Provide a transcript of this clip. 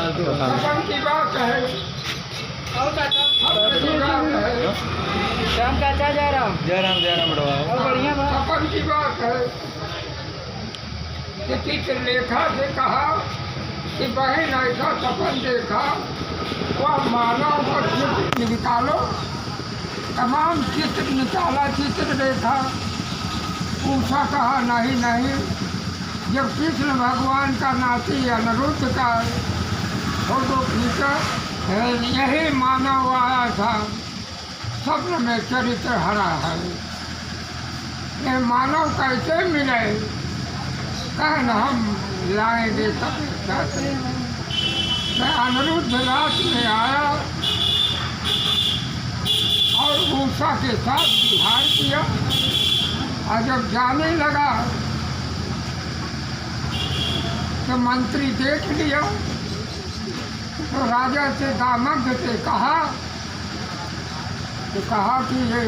अपन की बात है। राम चाचा जय राम और बढ़िया बात। अपन की बात है कि चित्रलेखा से कहा कि बहन ऐसा सपन देखा, वह मानव को चित्र निकालो। तमाम चित्र निकाला, चित्र देखा, पूछा, कहा नहीं नहीं। जब कृष्ण भगवान का नाती अनिरुद्ध का फोटो खींचा, यही मानव आया था, स्वप्न में चरित्र हरा है। ये मानव कैसे मिले, कहन हम लाएंगे सब साथ। मैं अनिरुद्ध रात में आया और उषा के साथ विहार किया, और जब जाने लगा तो मंत्री देख लिया, तो राजा से दामग्ध से कहा कि ये